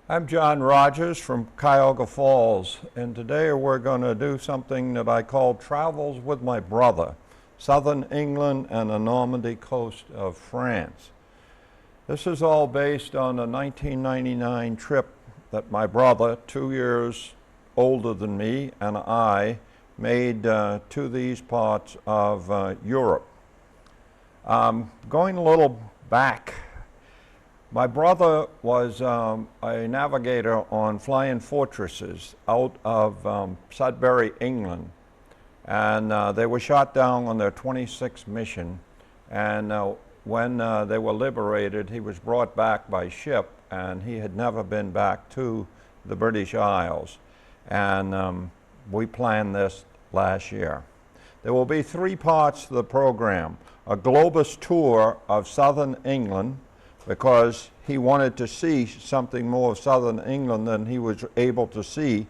I'm John Rodgers from Cuyahoga Falls, and today we're going to do something that I call Travels with My Brother, Southern England and the Normandy coast of France. This is all based on a 1999 trip that my brother, 2 years older than me, and I made to these parts of Europe. Going a little back, my brother was a navigator on flying fortresses out of Sudbury, England, and they were shot down on their 26th mission, and when they were liberated, he was brought back by ship, and he had never been back to the British Isles, and we planned this last year. There will be 3 parts to the program: a Globus tour of southern England, because he wanted to see something more of southern England than he was able to see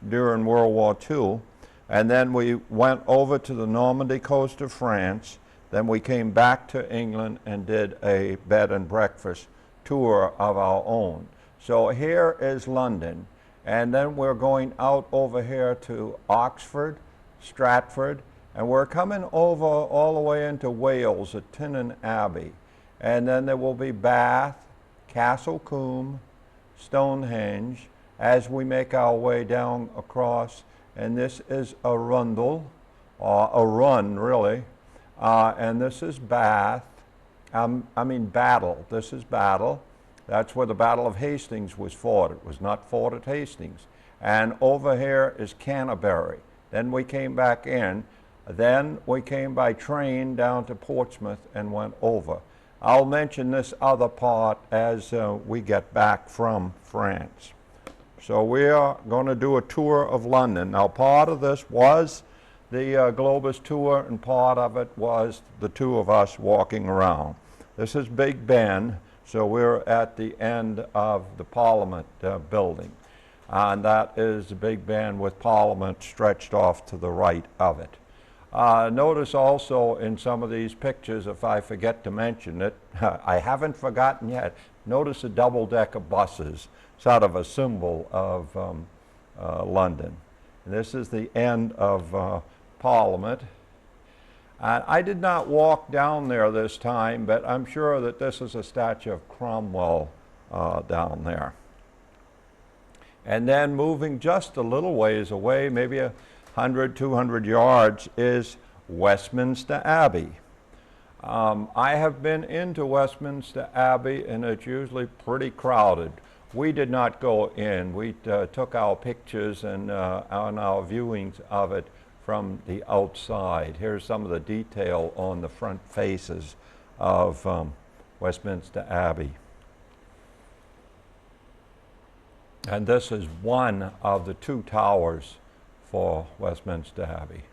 during World War II. And then we went over to the Normandy coast of France. Then we came back to England and did a bed and breakfast tour of our own. So here is London, and then we're going out over here to Oxford, Stratford, and we're coming over all the way into Wales at Tynnan Abbey. And then there will be Bath, Castle Combe, Stonehenge, as we make our way down across. And this is Arundel, or a run really. And this is Bath, Battle. This is Battle. That's where the Battle of Hastings was fought. It was not fought at Hastings. And over here is Canterbury. Then we came back in. Then we came by train down to Portsmouth and went over. I'll mention this other part as we get back from France. So we are going to do a tour of London. Now, part of this was the Globus tour, and part of it was the 2 of us walking around. This is Big Ben, so we're at the end of the Parliament building. And that is the Big Ben with Parliament stretched off to the right of it. Notice also in some of these pictures, if I forget to mention it, I haven't forgotten yet, notice the double-decker buses, sort of a symbol of London. And this is the end of Parliament. And I did not walk down there this time, but I'm sure that this is a statue of Cromwell down there. And then moving just a little ways away, maybe 100, 200 yards, is Westminster Abbey. I have been into Westminster Abbey, and it's usually pretty crowded. We did not go in. We took our pictures and on our viewings of it from the outside. Here's some of the detail on the front faces of Westminster Abbey. And this is one of the 2 towers for Westminster Abbey.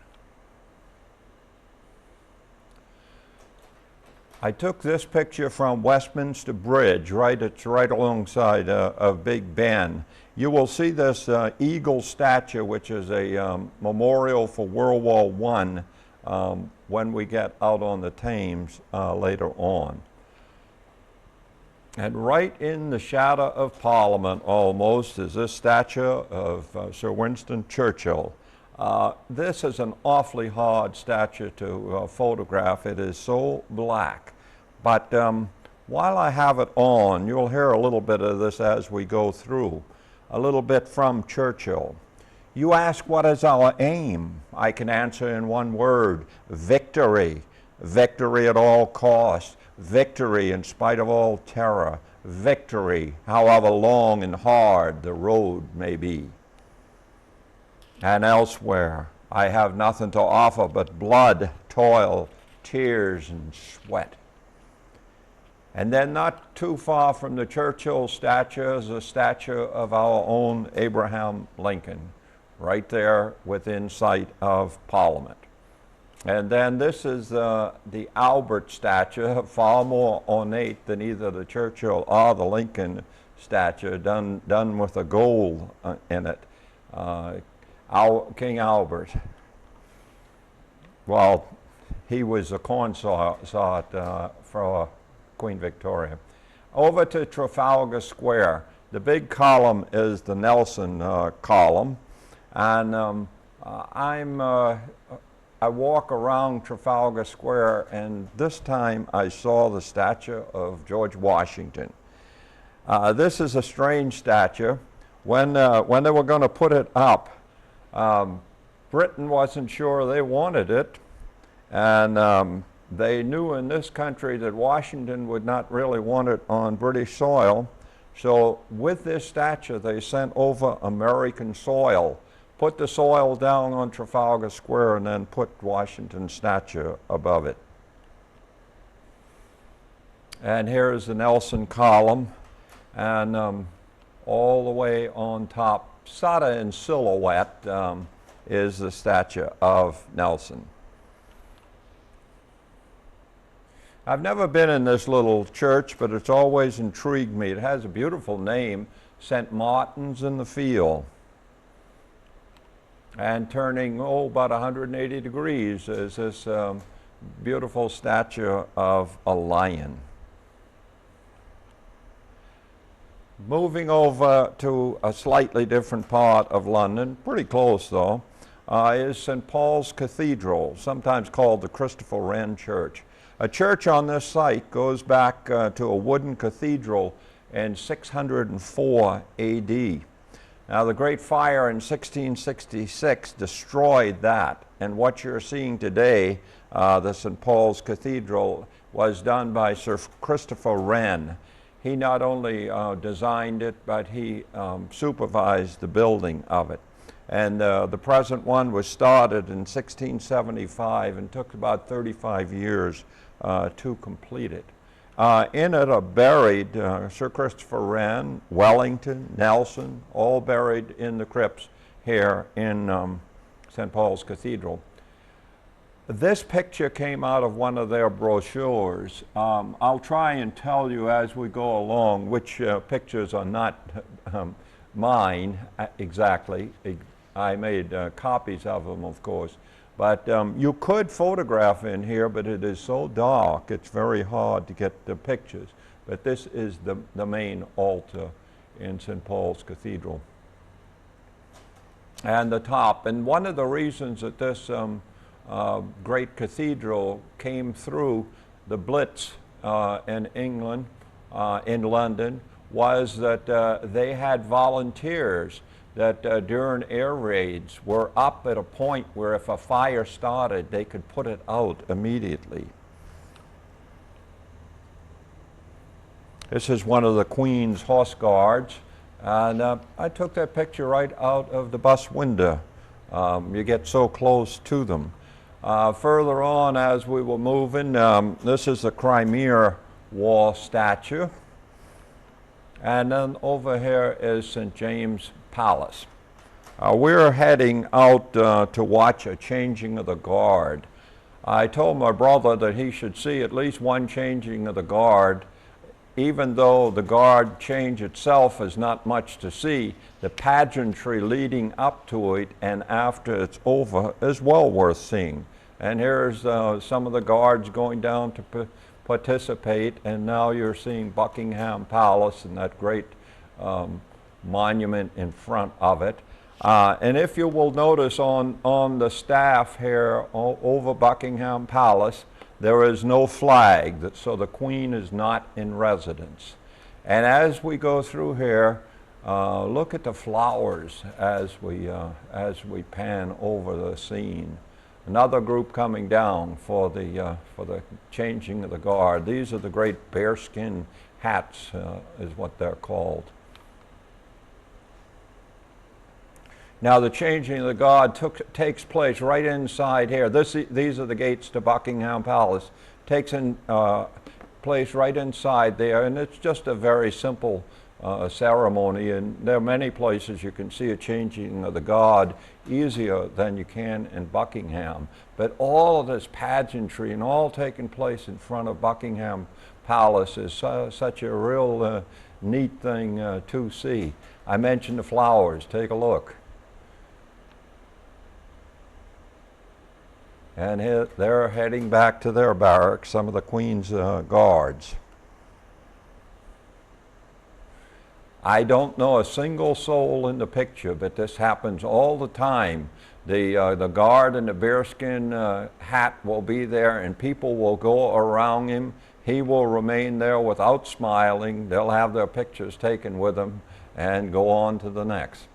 I took this picture from Westminster Bridge, it's right alongside of Big Ben. You will see this eagle statue, which is a memorial for World War I, when we get out on the Thames later on. And right in the shadow of Parliament almost is this statue of Sir Winston Churchill. This is an awfully hard statue to photograph. It is so black. But while I have it on, you'll hear a little bit of this as we go through. A little bit from Churchill. You ask, what is our aim? I can answer in one word: victory. Victory at all costs. Victory in spite of all terror. Victory, however long and hard the road may be. And elsewhere, I have nothing to offer but blood, toil, tears, and sweat. And then not too far from the Churchill statue is a statue of our own Abraham Lincoln, right there within sight of Parliament. And then this is the Albert statue, far more ornate than either the Churchill or the Lincoln statue, done with a gold in it. King Albert. Well, he was a consort for Queen Victoria. Over to Trafalgar Square. The big column is the Nelson column, and I walk around Trafalgar Square, and this time I saw the statue of George Washington. This is a strange statue. When they were going to put it up, Britain wasn't sure they wanted it, and they knew in this country that Washington would not really want it on British soil. So with this statue, they sent over American soil, put the soil down on Trafalgar Square, and then put Washington's statue above it. And here's the Nelson column, and all the way on top, sort of in silhouette, is the statue of Nelson. I've never been in this little church, but it's always intrigued me. It has a beautiful name, St. Martin's in the Field. And turning, about 180 degrees is this beautiful statue of a lion. Moving over to a slightly different part of London, pretty close though, is St. Paul's Cathedral, sometimes called the Christopher Wren Church. A church on this site goes back to a wooden cathedral in 604 AD. Now the Great Fire in 1666 destroyed that, and what you're seeing today, the St. Paul's Cathedral, was done by Sir Christopher Wren. He not only designed it, but he supervised the building of it. And the present one was started in 1675 and took about 35 years to complete it. In it are buried Sir Christopher Wren, Wellington, Nelson, all buried in the crypts here in St. Paul's Cathedral. This picture came out of one of their brochures. I'll try and tell you as we go along which pictures are not mine exactly. I made copies of them, of course. But you could photograph in here, but it is so dark, it's very hard to get the pictures. But this is the main altar in St. Paul's Cathedral. And the top, and one of the reasons that this great cathedral came through the Blitz in England, in London, was that they had volunteers that during air raids were up at a point where if a fire started, they could put it out immediately. This is one of the Queen's Horse Guards, and I took that picture right out of the bus window. You get so close to them. Further on as we were moving, this is the Crimea War statue. And then over here is St. James Palace. We're heading out to watch a changing of the guard. I told my brother that he should see at least one changing of the guard. Even though the guard change itself is not much to see, the pageantry leading up to it and after it's over is well worth seeing. And here's some of the guards going down to participate, and now you're seeing Buckingham Palace and that great monument in front of it. And if you will notice on the staff here over Buckingham Palace, there is no flag, so the Queen is not in residence. And as we go through here, look at the flowers as we pan over the scene. Another group coming down for the changing of the guard. These are the great bearskin hats, is what they're called. Now the changing of the guard takes place right inside here. These are the gates to Buckingham Palace. Takes place right inside there, and it's just a very simple ceremony, and there are many places you can see a changing of the guard easier than you can in Buckingham. But all of this pageantry and all taking place in front of Buckingham Palace is such a real neat thing to see. I mentioned the flowers. Take a look. And here, they're heading back to their barracks, some of the Queen's guards. I don't know a single soul in the picture, but this happens all the time. The guard in the bearskin hat will be there, and people will go around him. He will remain there without smiling. They'll have their pictures taken with him and go on to the next.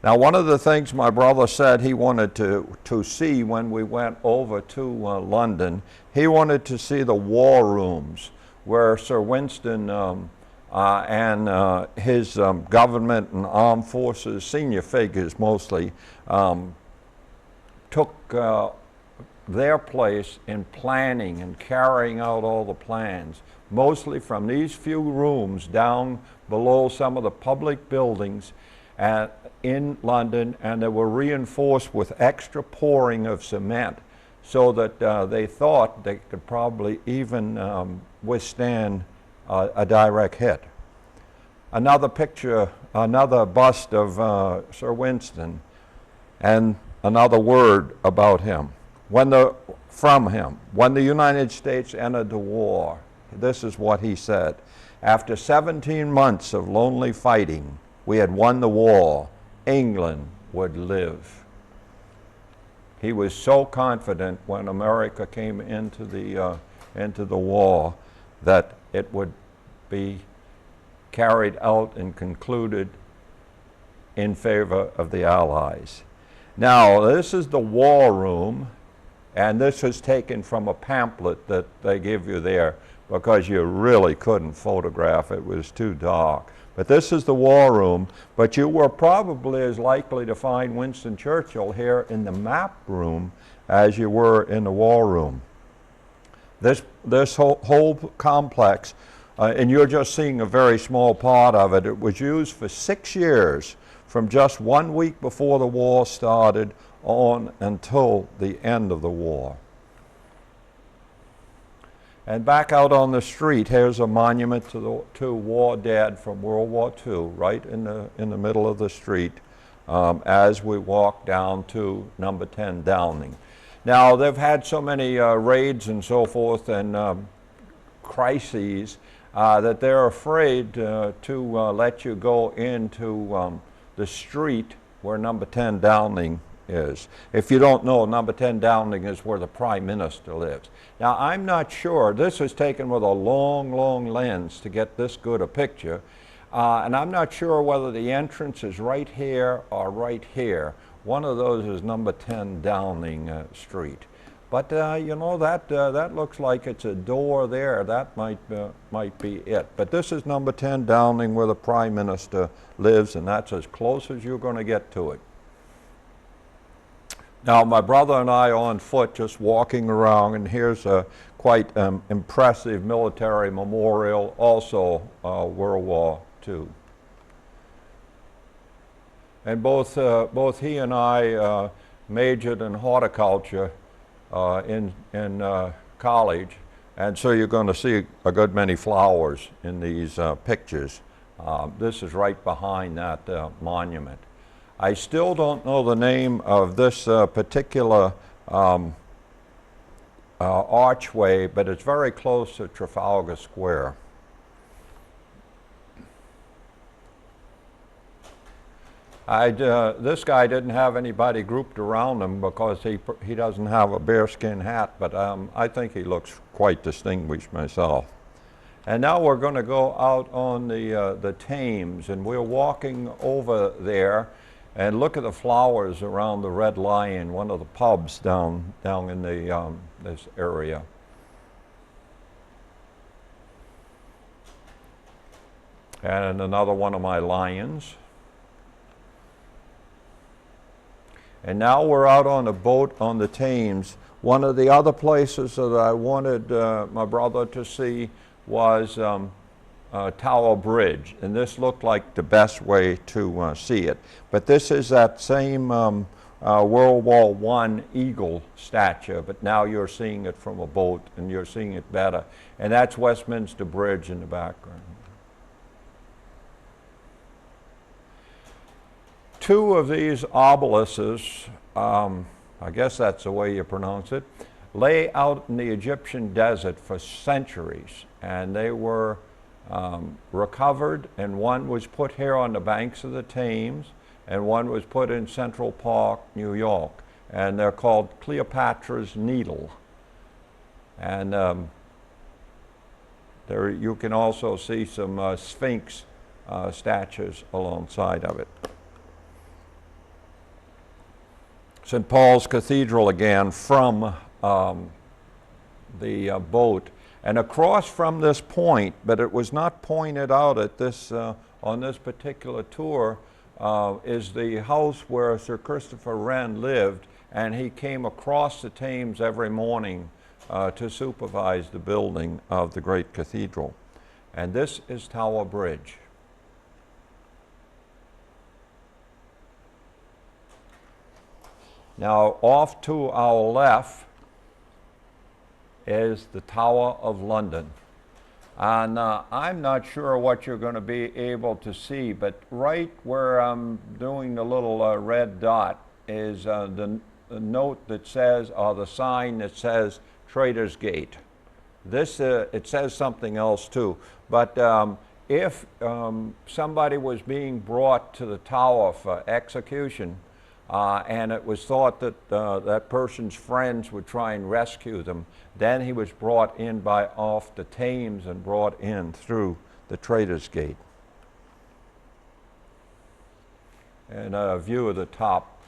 Now, one of the things my brother said he wanted to see when we went over to London, he wanted to see the war rooms where Sir Winston and his government and armed forces, senior figures mostly, took their place in planning and carrying out all the plans, mostly from these few rooms down below some of the public buildings in London, and they were reinforced with extra pouring of cement so that they thought they could probably even withstand a direct hit. Another picture, another bust of Sir Winston, and another word about him. From him, when the United States entered the war, this is what he said: "After 17 months of lonely fighting, we had won the war. England would live." He was so confident when America came into the war that it would be carried out and concluded in favor of the Allies. Now, this is the war room, and this is taken from a pamphlet that they give you there because you really couldn't photograph it. It was too dark. But this is the war room, but you were probably as likely to find Winston Churchill here in the map room as you were in the war room. This whole complex, and you're just seeing a very small part of it, it was used for 6 years, from just 1 week before the war started on until the end of the war. And back out on the street, here's a monument to war dead from World War II, right in the middle of the street, as we walk down to number 10 Downing. Now, they've had so many raids and so forth and crises that they're afraid to let you go into the street where number 10 Downing is. If you don't know, number 10 Downing is where the Prime Minister lives. Now, I'm not sure. This is taken with a long, long lens to get this good a picture. And I'm not sure whether the entrance is right here or right here. One of those is number 10 Downing Street. But you know, that looks like it's a door there. That might be it. But this is number 10 Downing, where the Prime Minister lives, and that's as close as you're going to get to it. Now, my brother and I are on foot just walking around, and here's a quite impressive military memorial, also World War II. And both he and I majored in horticulture in college, and so you're going to see a good many flowers in these pictures. This is right behind that monument. I still don't know the name of this particular archway, but it's very close to Trafalgar Square. This guy didn't have anybody grouped around him because he doesn't have a bearskin hat, but I think he looks quite distinguished myself. And now we're going to go out on the Thames, and we're walking over there and look at the flowers around the Red Lion, one of the pubs down in this area. And another one of my lions. And now we're out on a boat on the Thames. One of the other places that I wanted my brother to see was Tower Bridge, and this looked like the best way to see it. But this is that same World War I eagle statue, but now you're seeing it from a boat, and you're seeing it better. And that's Westminster Bridge in the background. Two of these obelisks, I guess that's the way you pronounce it, lay out in the Egyptian desert for centuries, and they were recovered, and one was put here on the banks of the Thames, and one was put in Central Park, New York, and they're called Cleopatra's Needle. And there you can also see some Sphinx statues alongside of it. St. Paul's Cathedral again from the boat. And across from this point, but it was not pointed out at this, on this particular tour, is the house where Sir Christopher Wren lived, and he came across the Thames every morning to supervise the building of the great cathedral. And this is Tower Bridge. Now, off to our left is the Tower of London. And I'm not sure what you're going to be able to see, but right where I'm doing the little red dot is the note that says, or the sign that says Trader's Gate. This, it says something else too, but if somebody was being brought to the tower for execution, and it was thought that that person's friends would try and rescue them, then he was brought in by off the Thames and brought in through the Trader's Gate. And a view of the top.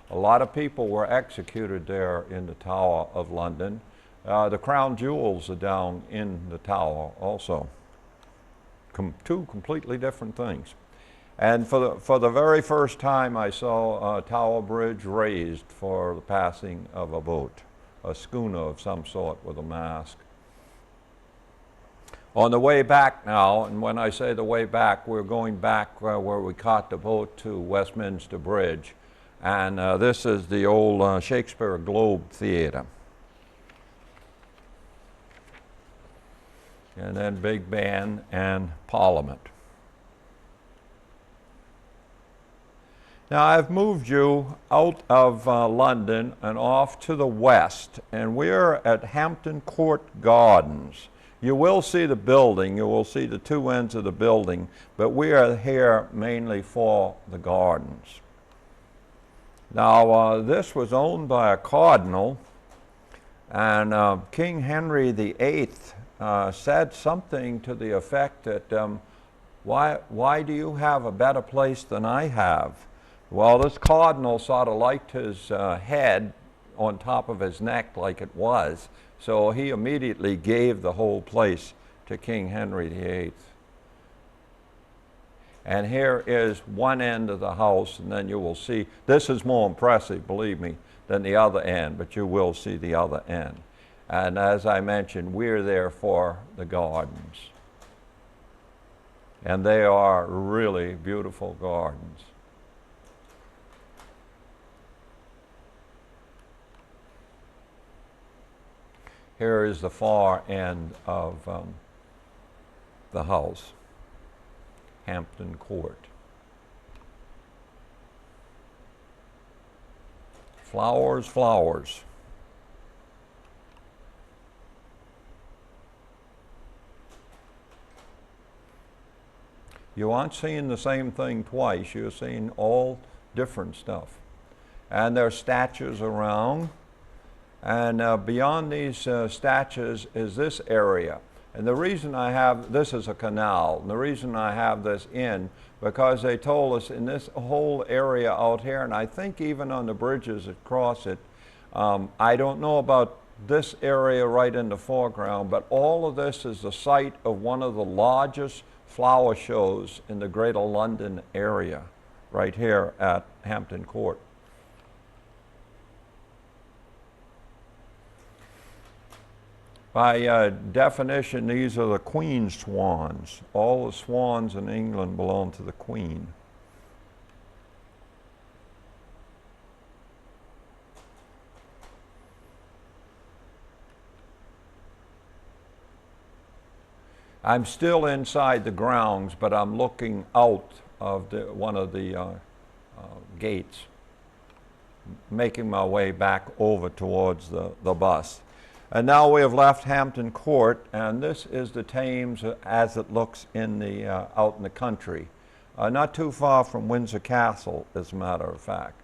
A lot of people were executed there in the Tower of London. The crown jewels are down in the tower also. Two completely different things. And for the very first time, I saw Tower Bridge raised for the passing of a boat, a schooner of some sort with a mast. On the way back now, and when I say the way back, we're going back where we caught the boat to Westminster Bridge. And this is the old Shakespeare Globe Theatre. And then Big Ben and Parliament. Now, I've moved you out of London and off to the west, and we're at Hampton Court Gardens. You will see the building, you will see the two ends of the building, but we are here mainly for the gardens. Now, this was owned by a cardinal, and King Henry VIII said something to the effect that, why do you have a better place than I have? Well, this cardinal sort of liked his head on top of his neck like it was, so he immediately gave the whole place to King Henry VIII. And here is one end of the house, and then you will see, this is more impressive, believe me, than the other end, but you will see the other end. And as I mentioned, we're there for the gardens. And they are really beautiful gardens. Here is the far end of the house, Hampton Court. Flowers, flowers. You aren't seeing the same thing twice. You're seeing all different stuff. And there are statues around. And beyond these statues is this area. And the reason I have, this is a canal, and the reason I have this in, because they told us in this whole area out here, and I think even on the bridges that cross it, I don't know about this area right in the foreground, but all of this is the site of one of the largest flower shows in the Greater London area, right here at Hampton Court. By definition, these are the Queen's swans. All the swans in England belong to the Queen. I'm still inside the grounds, but I'm looking out of one of the gates, making my way back over towards the bus. And now we have left Hampton Court, and this is the Thames as it looks in the, out in the country. Not too far from Windsor Castle, as a matter of fact.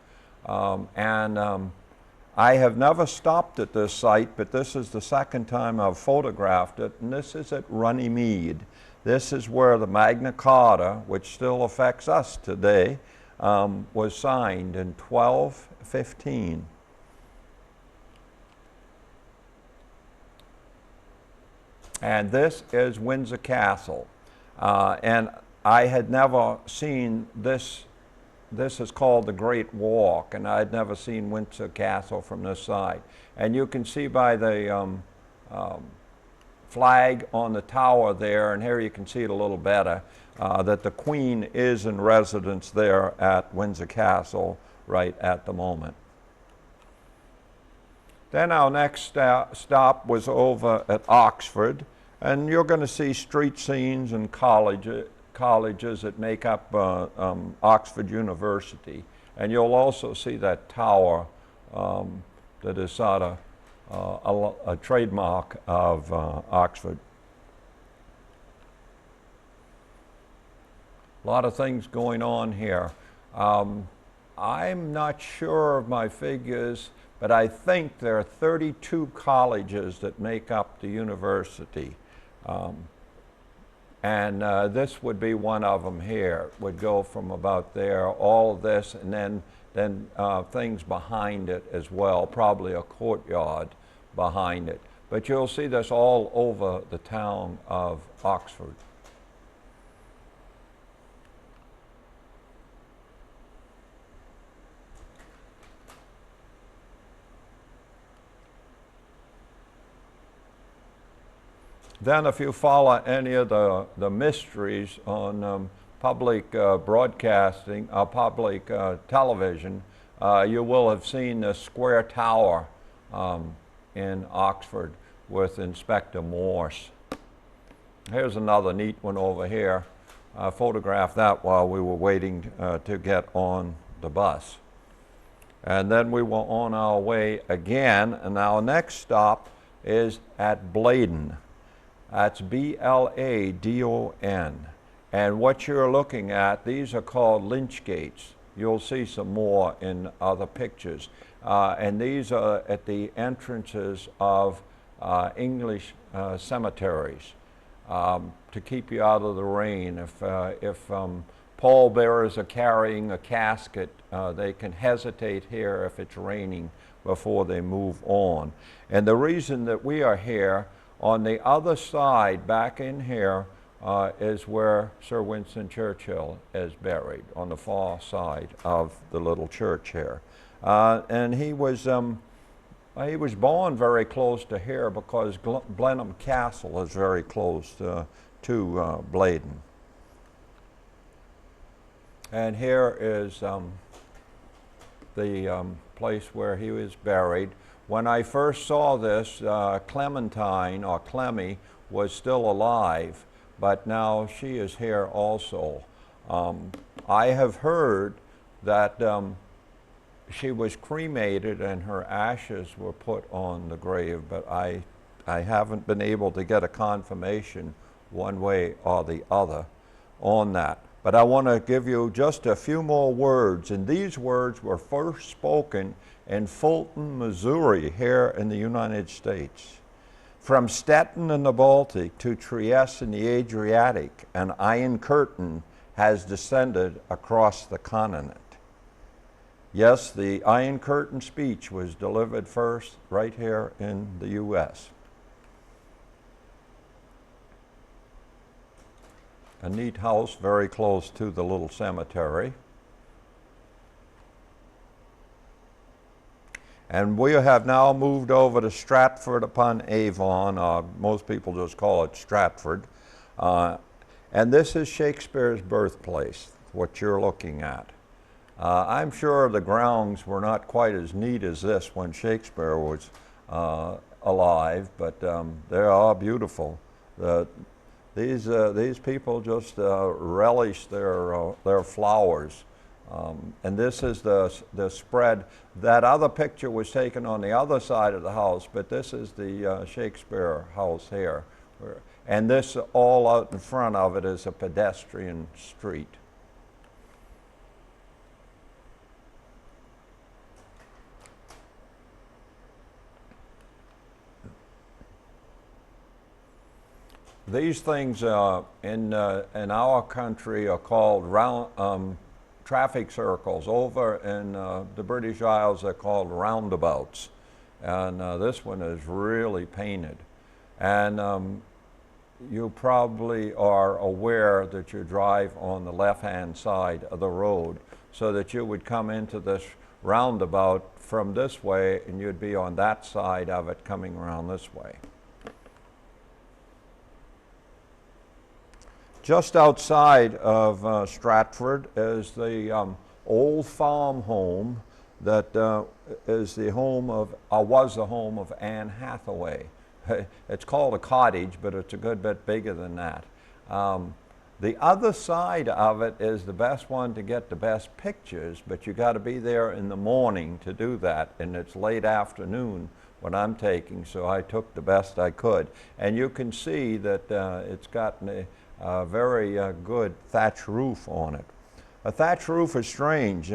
I have never stopped at this site, but this is the second time I've photographed it, and this is at Runnymede. This is where the Magna Carta, which still affects us today, was signed in 1215. And this is Windsor Castle. And I had never seen this. This is called the Great Walk, and I'd never seen Windsor Castle from this side. And you can see by the flag on the tower there, and here you can see it a little better, that the Queen is in residence there at Windsor Castle right at the moment. Then our next stop was over at Oxford, and you're going to see street scenes and colleges that make up Oxford University. And you'll also see that tower that is sort of a trademark of Oxford. A lot of things going on here. I'm not sure of my figures, but I think there are 32 colleges that make up the university. And this would be one of them here. It would go from about there, all of this, and then things behind it as well, probably a courtyard behind it. But you'll see this all over the town of Oxford. Then if you follow any of the mysteries on public broadcasting, public television, you will have seen the square tower in Oxford with Inspector Morse. Here's another neat one over here. I photographed that while we were waiting to get on the bus. And then we were on our way again, and our next stop is at Bladen. That's B-L-A-D-O-N. And what you're looking at, these are called lynch gates. You'll see some more in other pictures. And these are at the entrances of English cemeteries to keep you out of the rain. If pallbearers are carrying a casket, they can hesitate here if it's raining before they move on. And the reason that we are here, on the other side, back in here, is where Sir Winston Churchill is buried, on the far side of the little church here. And he was born very close to here because Blenheim Castle is very close to Bladen. And here is the place where he was buried. When I first saw this, Clementine, or Clemmy, was still alive, but now she is here also. I have heard that she was cremated and her ashes were put on the grave, but I haven't been able to get a confirmation one way or the other on that. But I want to give you just a few more words, and these words were first spoken in Fulton, Missouri, here in the United States. From Stettin in the Baltic to Trieste in the Adriatic, an iron curtain has descended across the continent. Yes, the Iron Curtain speech was delivered first right here in the U.S. A neat house very close to the little cemetery. And we have now moved over to Stratford-upon-Avon, most people just call it Stratford. And this is Shakespeare's birthplace, what you're looking at. I'm sure the grounds were not quite as neat as this when Shakespeare was alive, but they are beautiful. These people just relish their flowers And this is the spread. That other picture was taken on the other side of the house, but this is the Shakespeare house here. And this all out in front of it is a pedestrian street. These things in our country are called traffic circles. Over in the British Isles, they're called roundabouts. And this one is really painted. And you probably are aware that you drive on the left-hand side of the road, so that you would come into this roundabout from this way, and you'd be on that side of it coming around this way. Just outside of Stratford is the old farm home that is the home of, was the home of Anne Hathaway. It's called a cottage, but it's a good bit bigger than that. The other side of it is the best one to get the best pictures, but you got to be there in the morning to do that, and it's late afternoon what I'm taking, so I took the best I could. And you can see that it's got a very good thatch roof on it. A thatch roof is strange.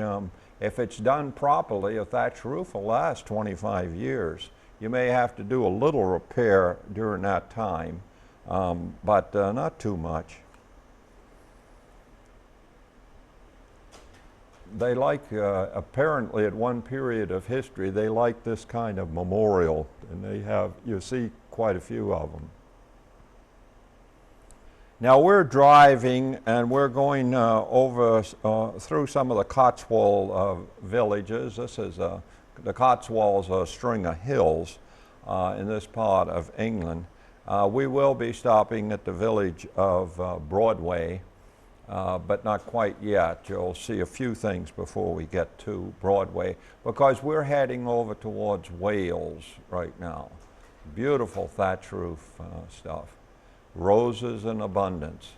If it's done properly, a thatch roof will last 25 years. You may have to do a little repair during that time, but not too much. They like, apparently at one period of history, they like this kind of memorial, and they have, you see quite a few of them. Now we're driving and we're going over through some of the Cotswold villages. This is the Cotswolds are a string of hills in this part of England. We will be stopping at the village of Broadway, but not quite yet. You'll see a few things before we get to Broadway, because we're heading over towards Wales right now. Beautiful thatch roof stuff. Roses in abundance.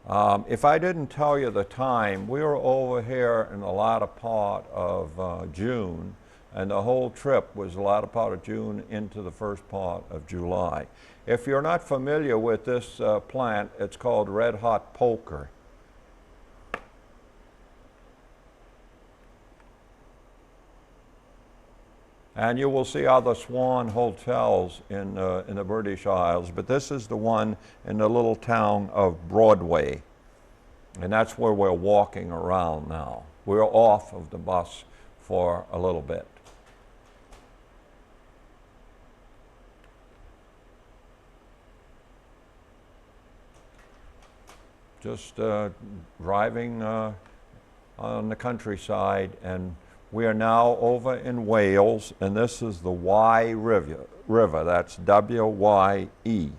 If I didn't tell you the time, we were over here in the latter part of June, and the whole trip was the latter part of June into the first part of July. If you're not familiar with this plant, it's called red hot poker. And you will see other Swan hotels in the British Isles, but this is the one in the little town of Broadway. And that's where we're walking around now. We're off of the bus for a little bit. Just driving on the countryside, and we are now over in Wales, and this is the Wye River. That's W-Y-E.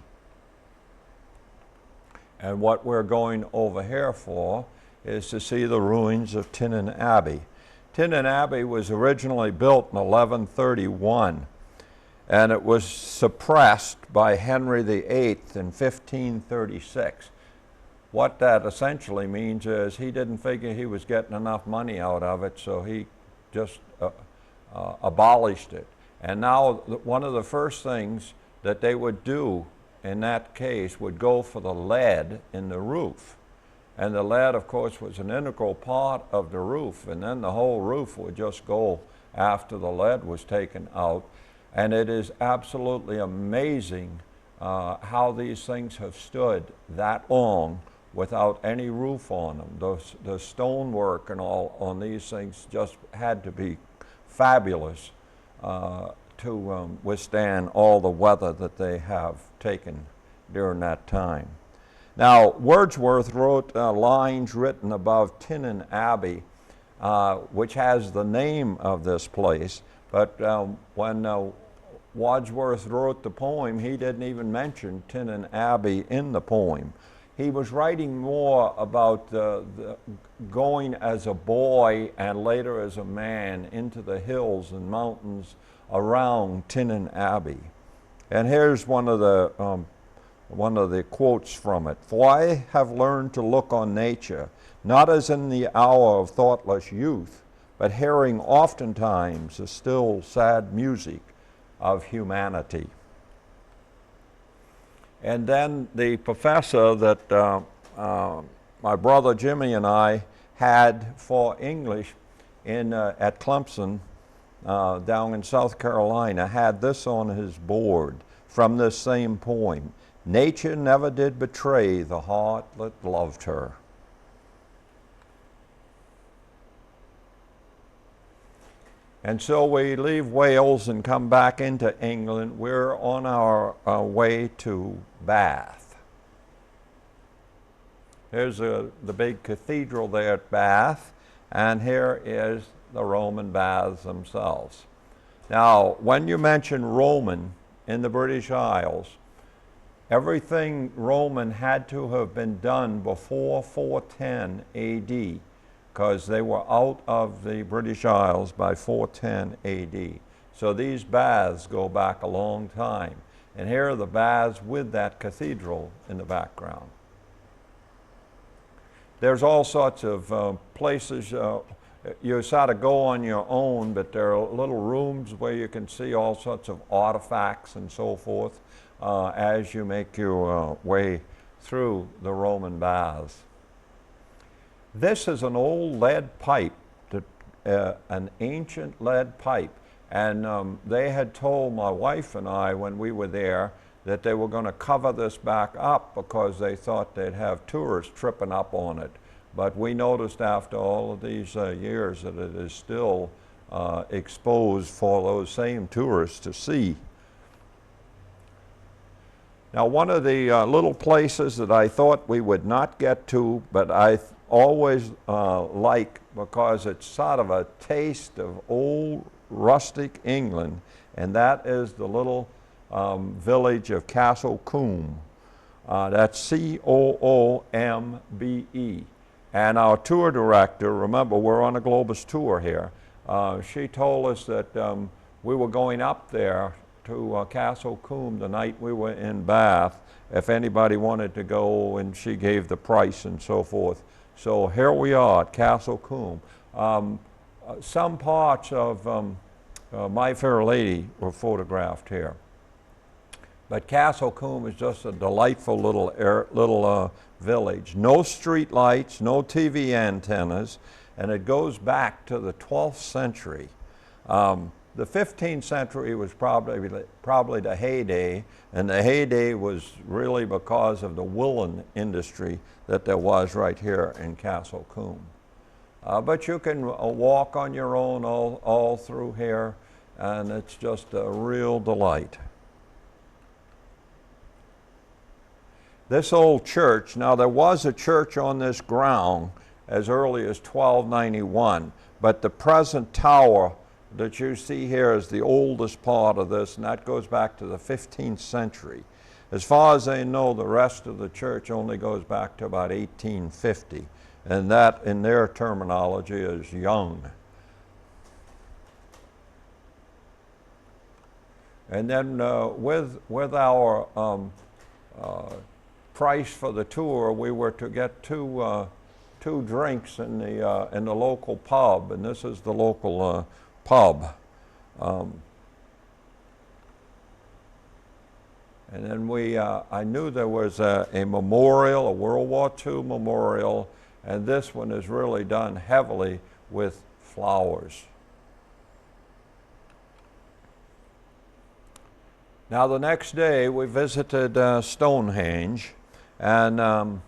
And what we're going over here for is to see the ruins of Tynan Abbey. Tynan Abbey was originally built in 1131, and it was suppressed by Henry VIII in 1536. What that essentially means is he didn't figure he was getting enough money out of it, so he just abolished it. And now one of the first things that they would do in that case would go for the lead in the roof. And the lead, of course, was an integral part of the roof, and then the whole roof would just go after the lead was taken out. And it is absolutely amazing how these things have stood that long without any roof on them. The stonework and all on these things just had to be fabulous to withstand all the weather that they have taken during that time. Now, Wordsworth wrote lines written above Tynan Abbey, which has the name of this place, but when Wadsworth wrote the poem, he didn't even mention Tynan Abbey in the poem. He was writing more about going as a boy and later as a man into the hills and mountains around Tynan Abbey. And here's one of the one of the quotes from it. For I have learned to look on nature, not as in the hour of thoughtless youth, but hearing oftentimes the still sad music of humanity. And then the professor that my brother Jimmy and I had for English at Clemson down in South Carolina had this on his board from this same poem. Nature never did betray the heart that loved her. And so we leave Wales and come back into England. We're on our way to Bath. Here's the big cathedral there at Bath, and here is the Roman baths themselves. Now, when you mention Roman in the British Isles, everything Roman had to have been done before 410 AD, because they were out of the British Isles by 410 AD. So these baths go back a long time. And here are the baths with that cathedral in the background. There's all sorts of places. You sort of go on your own, but there are little rooms where you can see all sorts of artifacts and so forth as you make your way through the Roman baths. This is an old lead pipe, an ancient lead pipe. And they had told my wife and I when we were there that they were going to cover this back up because they thought they'd have tourists tripping up on it. But we noticed after all of these years that it is still exposed for those same tourists to see. Now, one of the little places that I thought we would not get to, but I always like because it's sort of a taste of old rustic England, and that is the little village of Castle Combe. That's C-O-O-M-B-E. And our tour director, remember we're on a Globus tour here, she told us that we were going up there to Castle Combe the night we were in Bath if anybody wanted to go, and she gave the price and so forth. So here we are at Castle Combe. Some parts of My Fair Lady were photographed here. But Castle Combe is just a delightful little village. No street lights, no TV antennas, and it goes back to the 12th century. The 15th century was probably the heyday, and the heyday was really because of the woolen industry that there was right here in Castle Combe. But you can walk on your own all through here, and it's just a real delight. This old church, now there was a church on this ground as early as 1291, but the present tower that you see here is the oldest part of this, and that goes back to the 15th century. As far as they know, the rest of the church only goes back to about 1850, and that, in their terminology, is young. And then with our price for the tour, we were to get two drinks in the local pub, and this is the local pub. And then I knew there was a memorial, a World War II memorial, and this one is really done heavily with flowers. Now the next day we visited Stonehenge, and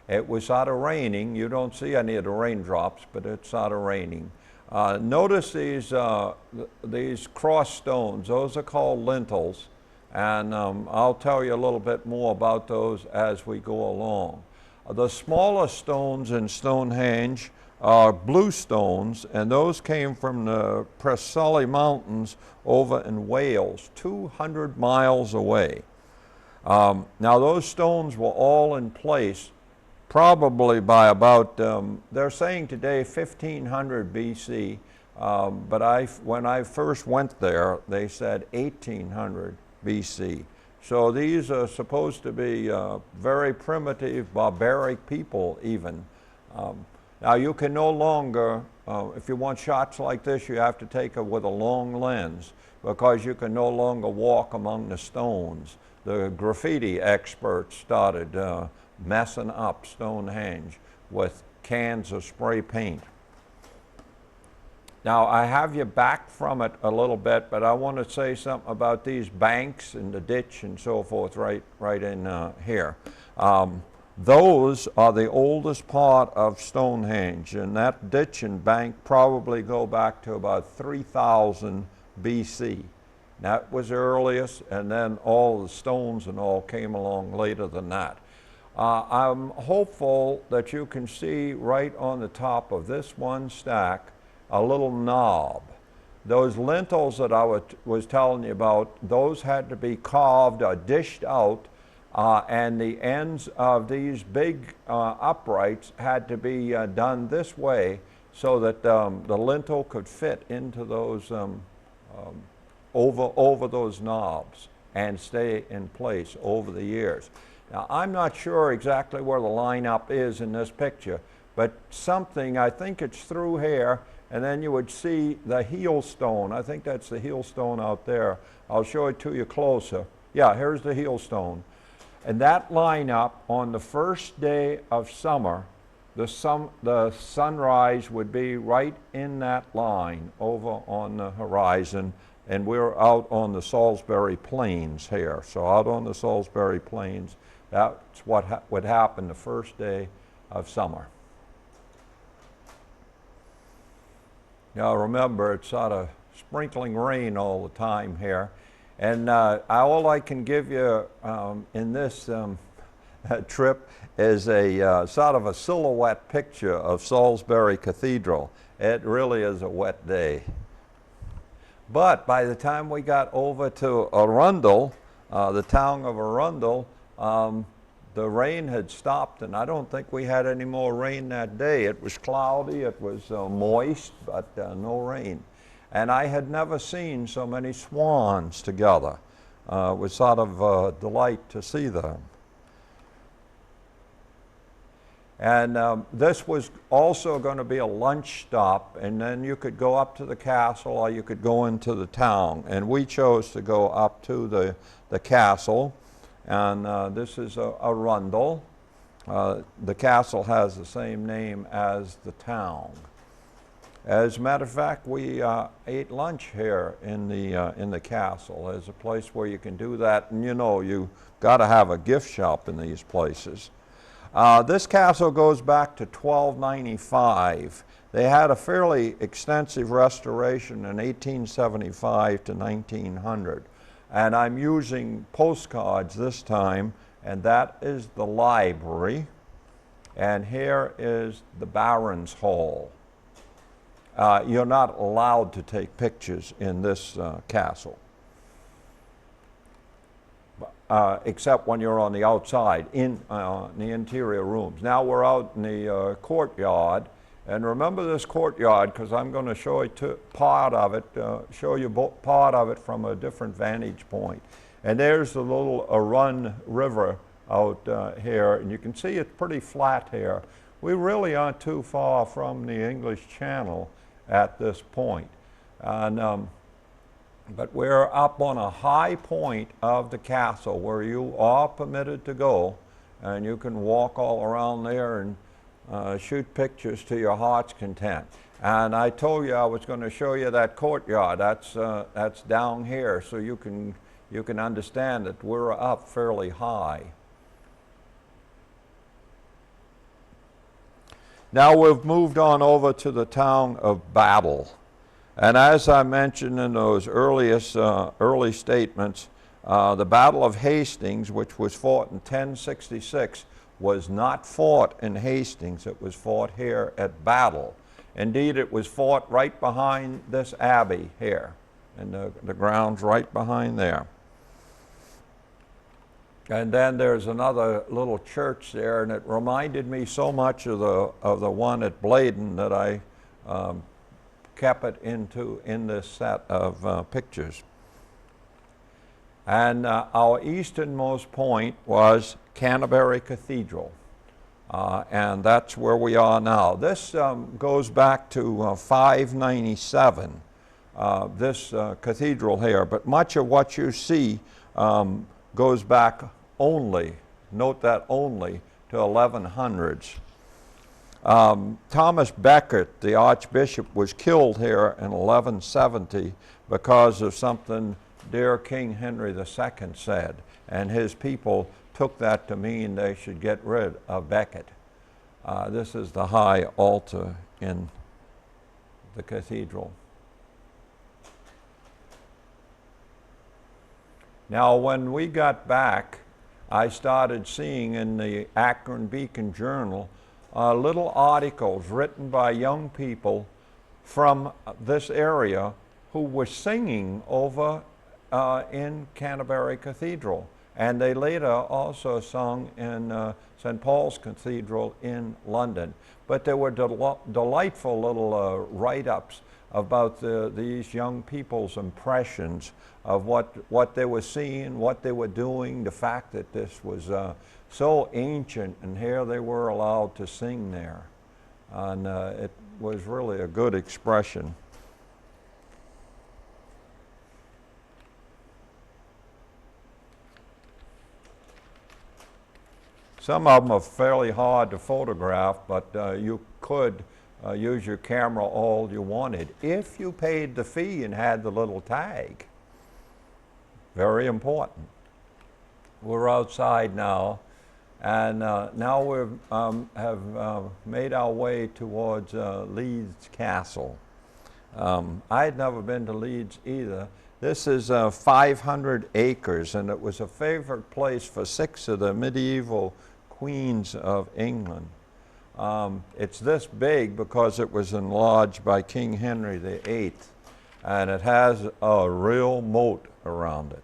it was sort of raining. You don't see any of the raindrops, but it's sort of raining. Notice these cross stones. Those are called lintels, and I'll tell you a little bit more about those as we go along. The smaller stones in Stonehenge are blue stones, and those came from the Preseli Mountains over in Wales, 200 miles away. Now those stones were all in place probably by about, they're saying today 1500 BC, but when I first went there, they said 1800 BC. So these are supposed to be very primitive, barbaric people even. Now you can no longer, if you want shots like this, you have to take it with a long lens because you can no longer walk among the stones. The graffiti experts started messing up Stonehenge with cans of spray paint. Now I have you back from it a little bit, but I want to say something about these banks and the ditch and so forth right in here. Those are the oldest part of Stonehenge, and that ditch and bank probably go back to about 3000 BC. That was the earliest, and then all the stones and all came along later than that. I'm hopeful that you can see right on the top of this one stack a little knob. Those lintels that I was telling you about, those had to be carved or dished out, and the ends of these big uprights had to be done this way so that the lintel could fit into those over those knobs and stay in place over the years. Now I'm not sure exactly where the lineup is in this picture, but something, I think it's through here, and then you would see the heel stone. I think that's the heel stone out there. I'll show it to you closer. Yeah, here's the heel stone. And that lineup on the first day of summer, the sunrise would be right in that line over on the horizon, and we're out on the Salisbury Plains here. So out on the Salisbury Plains, that's what would happen the first day of summer. Now remember, it's sort of sprinkling rain all the time here. And all I can give you in this trip is a sort of a silhouette picture of Salisbury Cathedral. It really is a wet day. But by the time we got over to Arundel, the town of Arundel, the rain had stopped, and I don't think we had any more rain that day. It was cloudy, it was moist, but no rain. And I had never seen so many swans together. It was sort of a delight to see them. And this was also going to be a lunch stop, and then you could go up to the castle or you could go into the town. And we chose to go up to the castle. And this is Arundel. The castle has the same name as the town. As a matter of fact, we ate lunch here in the castle. There's a place where you can do that, and you know, you got to have a gift shop in these places. This castle goes back to 1295. They had a fairly extensive restoration in 1875 to 1900. And I'm using postcards this time, and that is the library, and here is the Baron's Hall. You're not allowed to take pictures in this castle, except when you're on the outside, in the interior rooms. Now we're out in the courtyard, and remember this courtyard, because I'm going to show you part of it, part of it from a different vantage point. And there's the little Arun River out here, and you can see it's pretty flat here. We really aren't too far from the English Channel at this point. And, but we're up on a high point of the castle where you are permitted to go, and you can walk all around there and shoot pictures to your heart's content. And I told you I was going to show you that courtyard. That's down here, so you can understand that we're up fairly high. Now we've moved on over to the town of Battle. And as I mentioned in those early statements, the Battle of Hastings, which was fought in 1066, was not fought in Hastings. It was fought here at Battle. Indeed, it was fought right behind this abbey here, and the grounds right behind there. And then there's another little church there, and it reminded me so much of the one at Bladen that I kept it in this set of pictures. And our easternmost point was Canterbury Cathedral. And that's where we are now. This goes back to 597, this cathedral here, but much of what you see goes back only, note that only, to 1100s. Thomas Becket, the Archbishop, was killed here in 1170 because of something dear King Henry II said, and his people took that to mean they should get rid of Becket. This is the high altar in the cathedral. Now, when we got back, I started seeing in the Akron Beacon Journal little articles written by young people from this area who were singing over in Canterbury Cathedral. And they later also sung in St. Paul's Cathedral in London. But there were delightful little write-ups about these young people's impressions of what they were seeing, what they were doing, the fact that this was so ancient, and here they were allowed to sing there. And it was really a good expression. Some of them are fairly hard to photograph, but you could use your camera all you wanted if you paid the fee and had the little tag. Very important. We're outside now, and now we have made our way towards Leeds Castle. I had never been to Leeds either. This is 500 acres, and it was a favorite place for 6 of the medieval queens of England. It's this big because it was enlarged by King Henry VIII, and it has a real moat around it.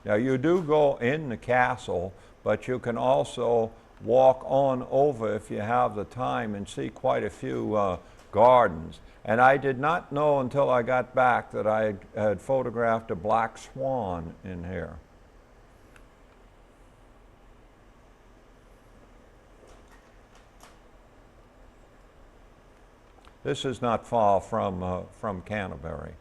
Now, you do go in the castle, but you can also walk on over if you have the time and see quite a few gardens. And I did not know until I got back that I had photographed a black swan in here. This is not far from Canterbury.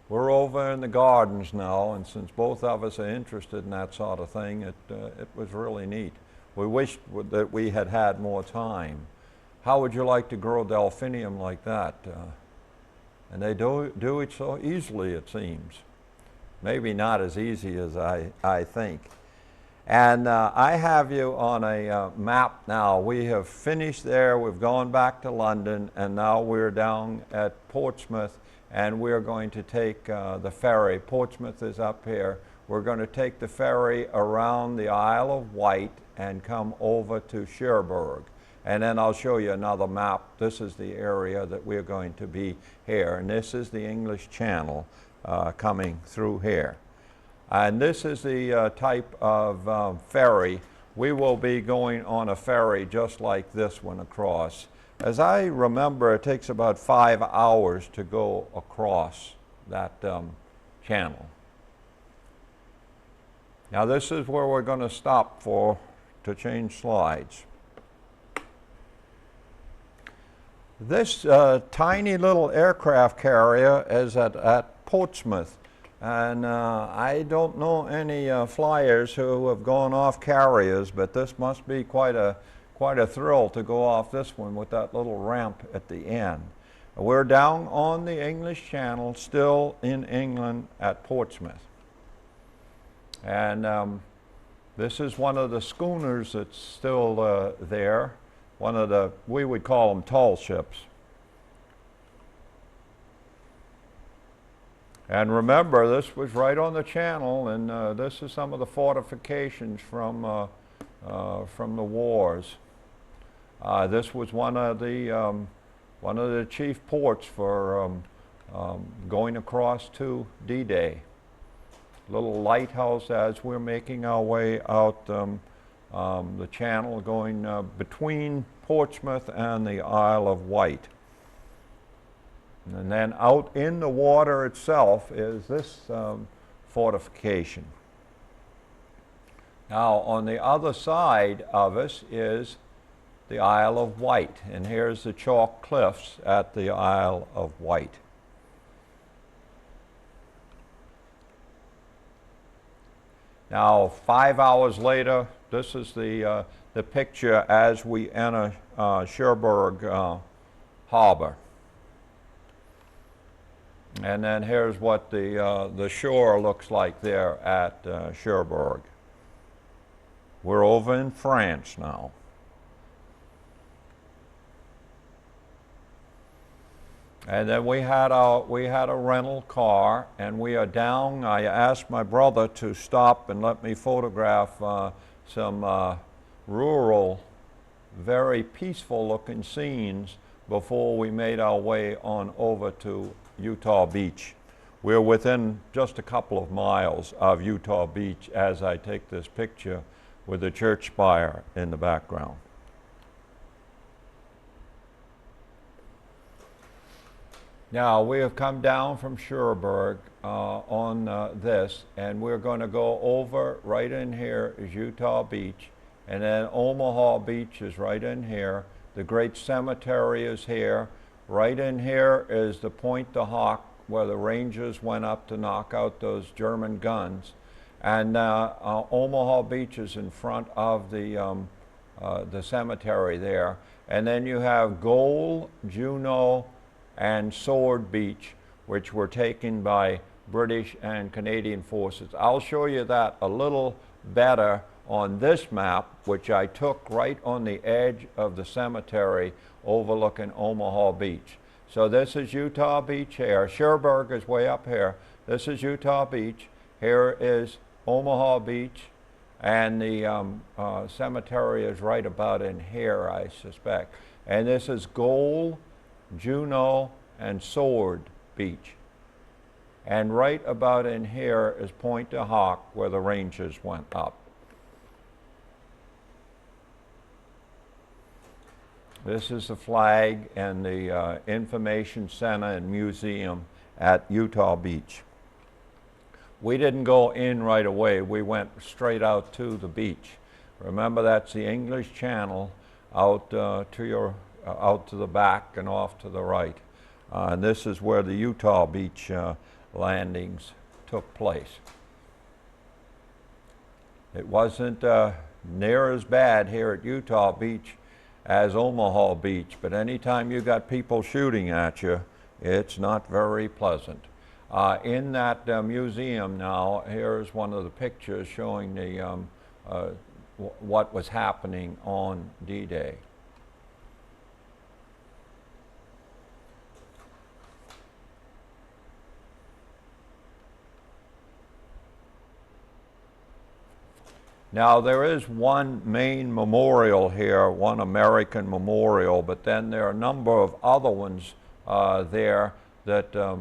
We're over in the gardens now, and since both of us are interested in that sort of thing, it was really neat. We wished that we had had more time. How would you like to grow delphinium like that? And they do it so easily, it seems. Maybe not as easy as I think. And I have you on a map now. We have finished there, we've gone back to London, and now we're down at Portsmouth, and we're going to take the ferry. Portsmouth is up here. We're going to take the ferry around the Isle of Wight and come over to Cherbourg. And then I'll show you another map. This is the area that we're going to be here, and this is the English Channel coming through here. And this is the type of ferry. We will be going on a ferry just like this one across. As I remember, it takes about 5 hours to go across that channel. Now this is where we're going to stop to change slides. This tiny little aircraft carrier is at Portsmouth, and I don't know any flyers who have gone off carriers, but this must be quite a thrill to go off this one with that little ramp at the end. We're down on the English Channel, still in England at Portsmouth. And this is one of the schooners that's still there. One of the, we would call them tall ships. And remember, this was right on the channel, and this is some of the fortifications from the wars. This was one of the chief ports for going across to D-Day. Little lighthouse as we're making our way out the channel, going between Portsmouth and the Isle of Wight. And then out in the water itself is this fortification. Now on the other side of us is the Isle of Wight, and here's the chalk cliffs at the Isle of Wight. Now 5 hours later, this is the picture as we enter Cherbourg Harbor. And then here's what the shore looks like there at Cherbourg. We're over in France now. And then we had a rental car, and we are down. I asked my brother to stop and let me photograph some rural, very peaceful looking scenes before we made our way on over to Utah Beach. We're within just a couple of miles of Utah Beach as I take this picture with the church spire in the background. Now we have come down from Cherbourg on this, and we're going to go over. Right in here is Utah Beach, and then Omaha Beach is right in here. The great cemetery is here. Right in here is the Pointe du Hoc, where the Rangers went up to knock out those German guns. And Omaha Beach is in front of the cemetery there. And then you have Goal, Juno, and Sword Beach, which were taken by British and Canadian forces. I'll show you that a little better on this map, which I took right on the edge of the cemetery overlooking Omaha Beach. So this is Utah Beach here. Cherbourg is way up here. This is Utah Beach. Here is Omaha Beach, and the cemetery is right about in here, I suspect. And this is Goal, Juno, and Sword Beach. And right about in here is Pointe du Hoc, where the Rangers went up. This is the flag and the information center and museum at Utah Beach. We didn't go in right away. We went straight out to the beach. Remember, that's the English Channel out to the back and off to the right. And this is where the Utah Beach landings took place. It wasn't near as bad here at Utah Beach as Omaha Beach, but anytime you got people shooting at you, it's not very pleasant. In that museum now, here's one of the pictures showing the what was happening on D-Day. Now there is one main memorial here, one American memorial, but then there are a number of other ones there that are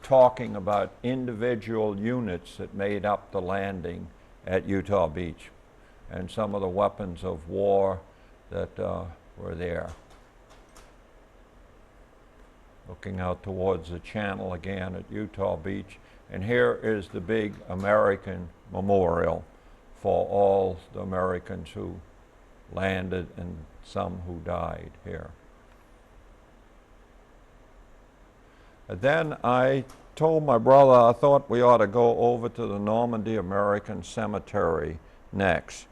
talking about individual units that made up the landing at Utah Beach and some of the weapons of war that were there. Looking out towards the channel again at Utah Beach, and here is the big American memorial for all the Americans who landed and some who died here. And then I told my brother I thought we ought to go over to the Normandy American Cemetery next.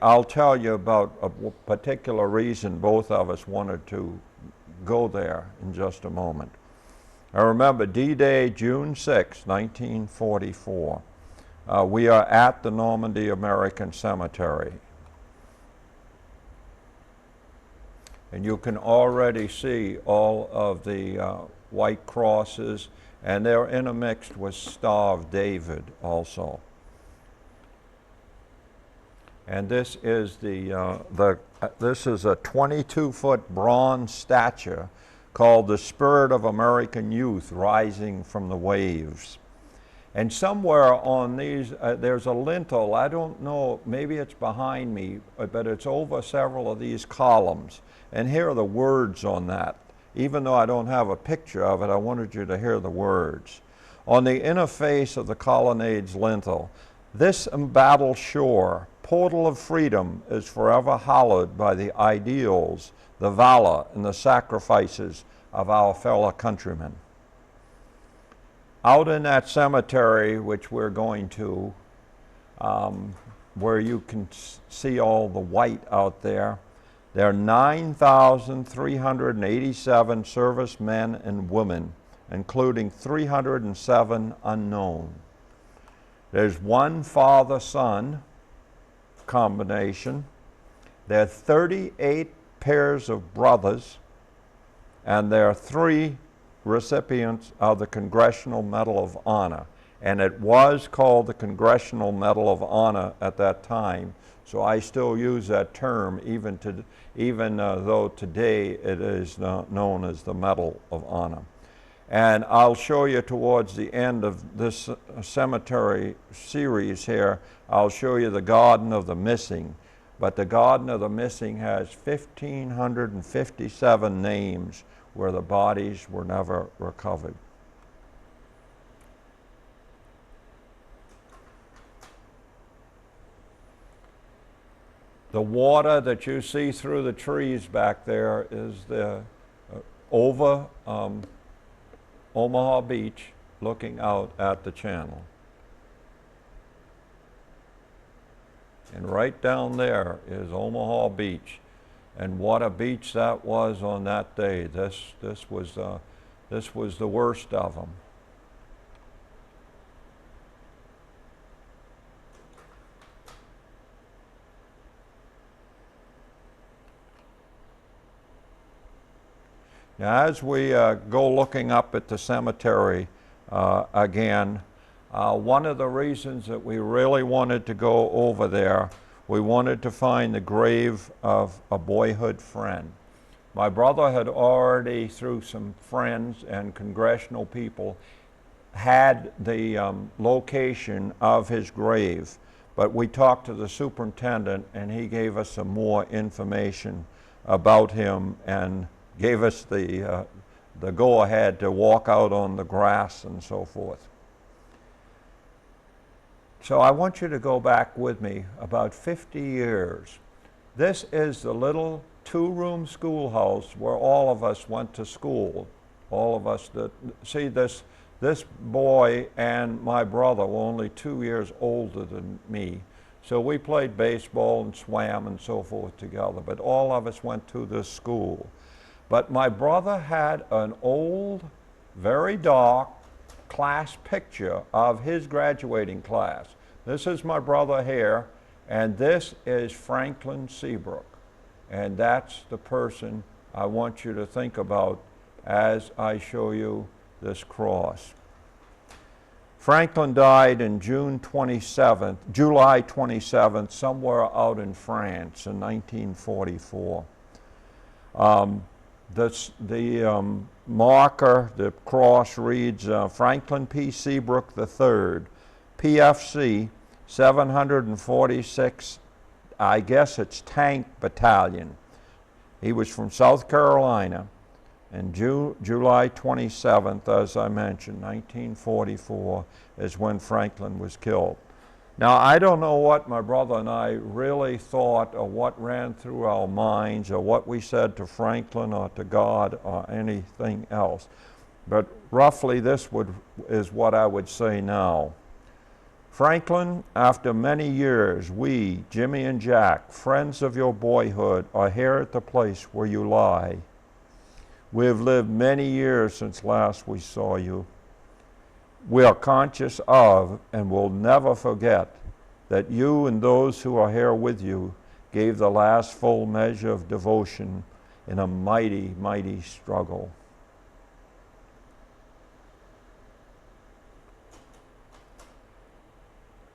I'll tell you about a particular reason both of us wanted to go there in just a moment. I remember D-Day, June 6, 1944. We are at the Normandy American Cemetery. And you can already see all of the white crosses, and they're intermixed with Star of David also. And this is this is a 22-foot bronze statue called The Spirit of American Youth Rising from the Waves. And somewhere on these, there's a lintel, I don't know, maybe it's behind me, but it's over several of these columns. And here are the words on that. Even though I don't have a picture of it, I wanted you to hear the words. On the inner face of the colonnade's lintel, this embattled shore, portal of freedom, is forever hallowed by the ideals, the valor, and the sacrifices of our fellow countrymen. Out in that cemetery, which we're going to, where you can see all the white out there are 9,387 servicemen and women, including 307 unknown. There's one father-son combination. There are 38 pairs of brothers, and there are 3 recipients of the Congressional Medal of Honor. And it was called the Congressional Medal of Honor at that time, so I still use that term even though today it is known as the Medal of Honor. And I'll show you towards the end of this cemetery series here, I'll show you the Garden of the Missing. But the Garden of the Missing has 1,557 names where the bodies were never recovered. The water that you see through the trees back there is over Omaha Beach, looking out at the channel. And right down there is Omaha Beach. And what a beach that was on that day. This was the worst of them. Now, as we go looking up at the cemetery again, one of the reasons that we really wanted to go over there, we wanted to find the grave of a boyhood friend. My brother had already, through some friends and congressional people, had the location of his grave, but we talked to the superintendent and he gave us some more information about him and gave us the go-ahead to walk out on the grass and so forth. So I want you to go back with me about 50 years. This is the little 2-room schoolhouse where all of us went to school. All of us that, see, this boy and my brother were only 2 years older than me. So we played baseball and swam and so forth together, but all of us went to this school. But my brother had an old, very dark class picture of his graduating class. This is my brother here, and this is Franklin Seabrook. And that's the person I want you to think about as I show you this cross. Franklin died in July 27th, somewhere out in France in 1944. The marker, the cross reads Franklin P. Seabrook III, PFC 746, I guess it's Tank Battalion. He was from South Carolina, and July 27th, as I mentioned, 1944 is when Franklin was killed. Now, I don't know what my brother and I really thought or what ran through our minds or what we said to Franklin or to God or anything else, but roughly this is what I would say now. Franklin, after many years, we, Jimmy and Jack, friends of your boyhood, are here at the place where you lie. We have lived many years since last we saw you. We are conscious of and will never forget that you and those who are here with you gave the last full measure of devotion in a mighty, mighty struggle.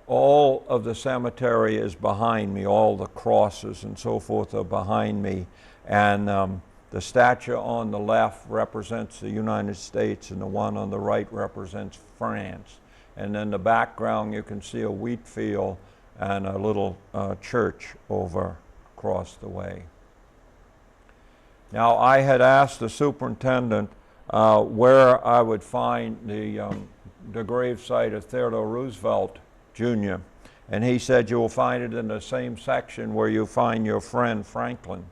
All of the cemetery is behind me, all the crosses and so forth are behind me, and The statue on the left represents the United States, and the one on the right represents France. And in the background you can see a wheat field and a little church over across the way. Now, I had asked the superintendent where I would find the gravesite of Theodore Roosevelt Jr., and he said you will find it in the same section where you find your friend Franklin.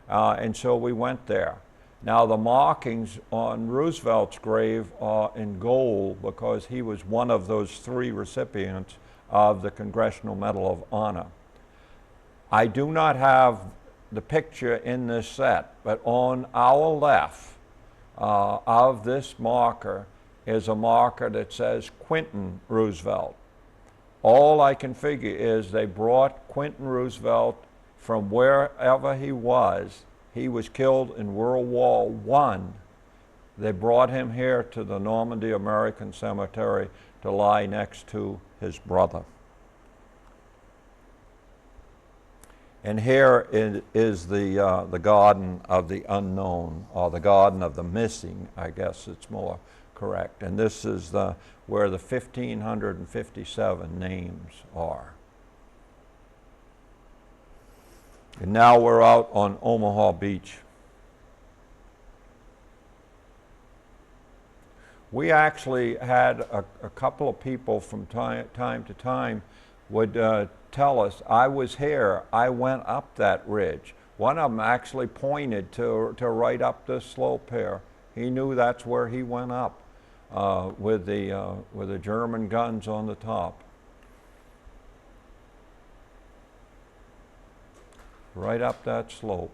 And so we went there. Now, the markings on Roosevelt's grave are in gold because he was one of those 3 recipients of the Congressional Medal of Honor. I do not have the picture in this set, but on our left of this marker is a marker that says Quentin Roosevelt. All I can figure is they brought Quentin Roosevelt from wherever he was. He was killed in World War I. They brought him here to the Normandy American Cemetery to lie next to his brother. And here is the Garden of the Unknown, or the Garden of the Missing, I guess it's more correct. And this is where the 1,557 names are. And now we're out on Omaha Beach. We actually had a couple of people from time to time would tell us, I was here, I went up that ridge. One of them actually pointed to right up this slope here. He knew that's where he went up with the German guns on the top. Right up that slope.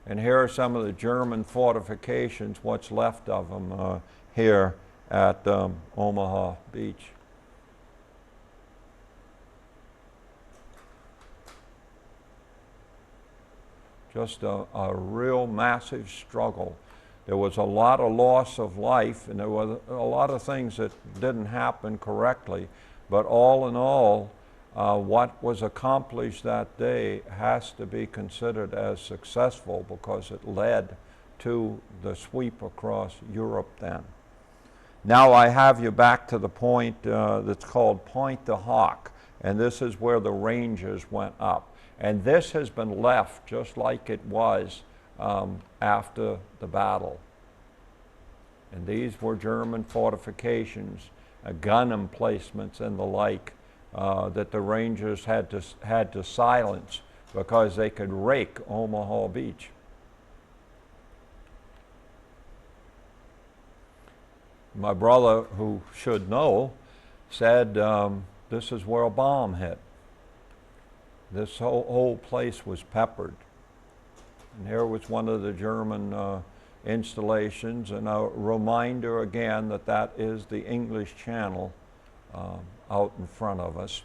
And here are some of the German fortifications, what's left of them here at Omaha Beach. Just a real massive struggle. There was a lot of loss of life, and there were a lot of things that didn't happen correctly. But all in all, what was accomplished that day has to be considered as successful because it led to the sweep across Europe then. Now I have you back to the point that's called Point the Hawk, and this is where the Rangers went up. And this has been left just like it was after the battle. And these were German fortifications, gun emplacements and the like that the Rangers had to silence because they could rake Omaha Beach. My brother, who should know, said this is where a bomb hit. This whole place was peppered. And here was one of the German installations, and a reminder again that that is the English Channel out in front of us.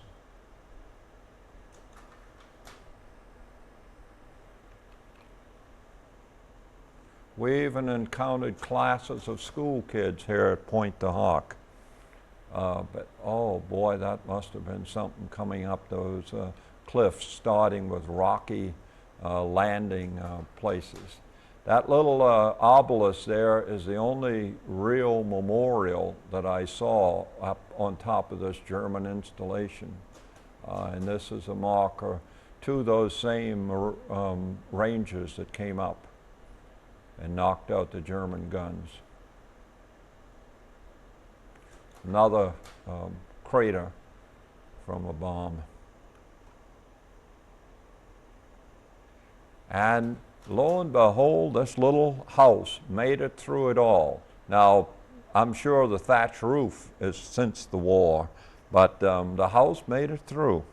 We even encountered classes of school kids here at Point the Hawk. But oh boy, that must have been something coming up those cliffs, starting with rocky landing places. That little obelisk there is the only real memorial that I saw up on top of this German installation. And this is a marker to those same Rangers that came up and knocked out the German guns. Another crater from a bomb. And lo and behold, this little house made it through it all. Now, I'm sure the thatch roof is since the war, but the house made it through.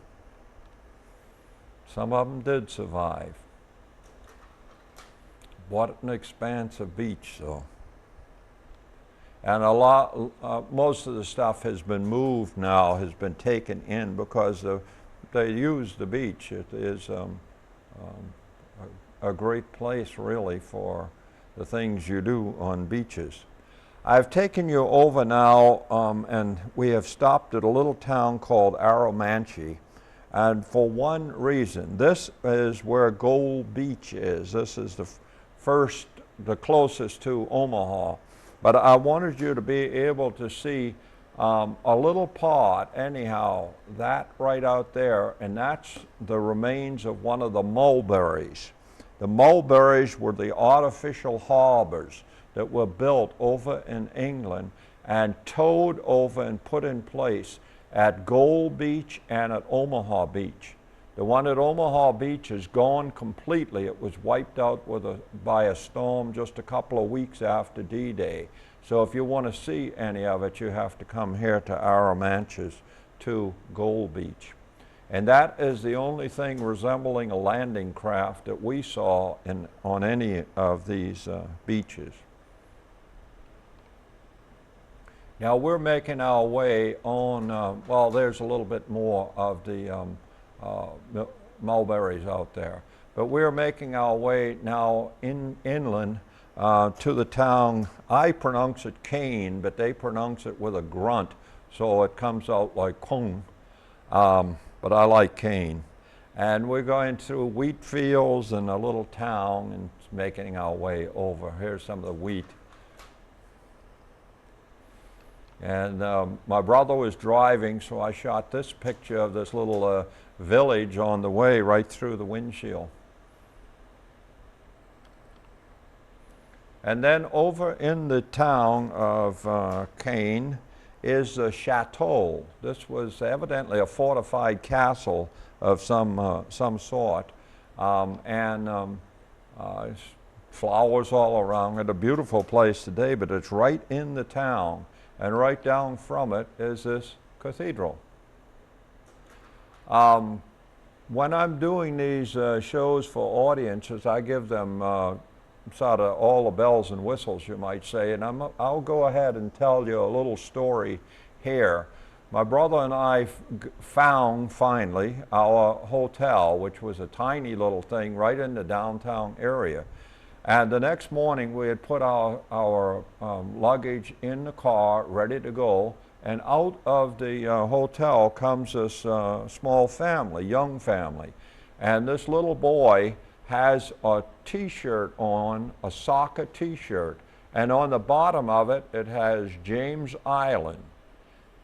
Some of them did survive. What an expansive beach, though. And most of the stuff has been moved now, has been taken in because they use the beach. It is a great place, really, for the things you do on beaches. I've taken you over now, and we have stopped at a little town called Arromanches, and for one reason. This is where Gold Beach is. This is the closest to Omaha. But I wanted you to be able to see a little part, anyhow, that right out there, and that's the remains of one of the mulberries. The mulberries were the artificial harbors that were built over in England and towed over and put in place at Gold Beach and at Omaha Beach. The one at Omaha Beach is gone completely. It was wiped out by a storm just a couple of weeks after D-Day. So if you want to see any of it, you have to come here to Arromanches to Gold Beach. And that is the only thing resembling a landing craft that we saw on any of these beaches. Now we're making our way on, well, there's a little bit more of the mulberries out there. But we're making our way now inland to the town. I pronounce it Cane, but they pronounce it with a grunt, so it comes out like Kung. But I like Cane. And we're going through wheat fields and a little town and making our way over. Here's some of the wheat. And my brother was driving, so I shot this picture of this little village on the way right through the windshield. And then over in the town of Cane is a chateau. This was evidently a fortified castle of some sort, and flowers all around it. A beautiful place today, but it's right in the town. And right down from it is this cathedral. When I'm doing these shows for audiences, I give them sort of all the bells and whistles, you might say, and I'll go ahead and tell you a little story here. My brother and I found finally our hotel, which was a tiny little thing right in the downtown area. And the next morning we had put our luggage in the car, ready to go, and out of the hotel comes this small family, young family. And this little boy has a t-shirt on, a soccer t-shirt, and on the bottom of it, it has James Island.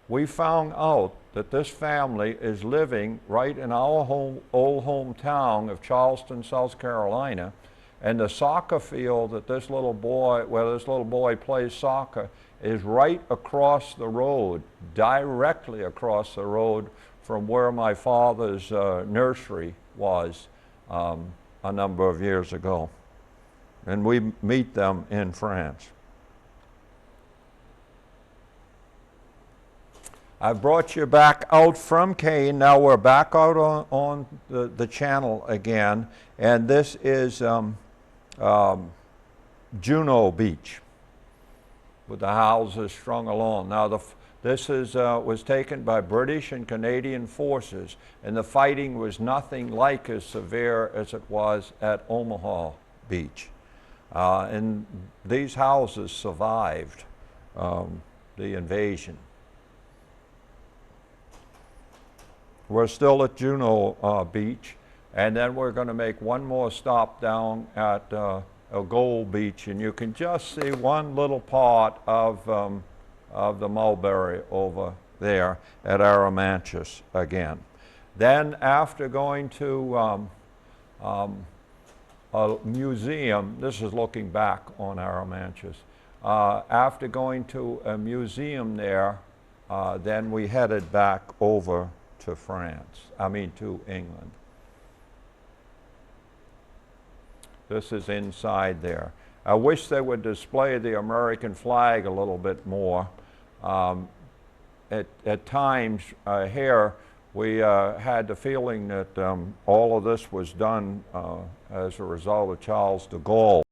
We found out that this family is living right in our old hometown of Charleston, South Carolina. And the soccer field that this little boy plays soccer is right across the road, directly across the road from where my father's nursery was a number of years ago. And we meet them in France. I brought you back out from Cane. Now we're back out on the channel again, and this is Juno Beach with the houses strung along. Now this was taken by British and Canadian forces, and the fighting was nothing like as severe as it was at Omaha Beach. And these houses survived the invasion. We're still at Juno Beach, and then we're going to make one more stop down at Gold Beach, and you can just see one little part of the mulberry over there at Arromanches again. Then after going to a museum, this is looking back on Arromanches, after going to a museum there, then we headed back over to to England. This is inside there. I wish they would display the American flag a little bit more. At times here, we had the feeling that all of this was done as a result of Charles de Gaulle.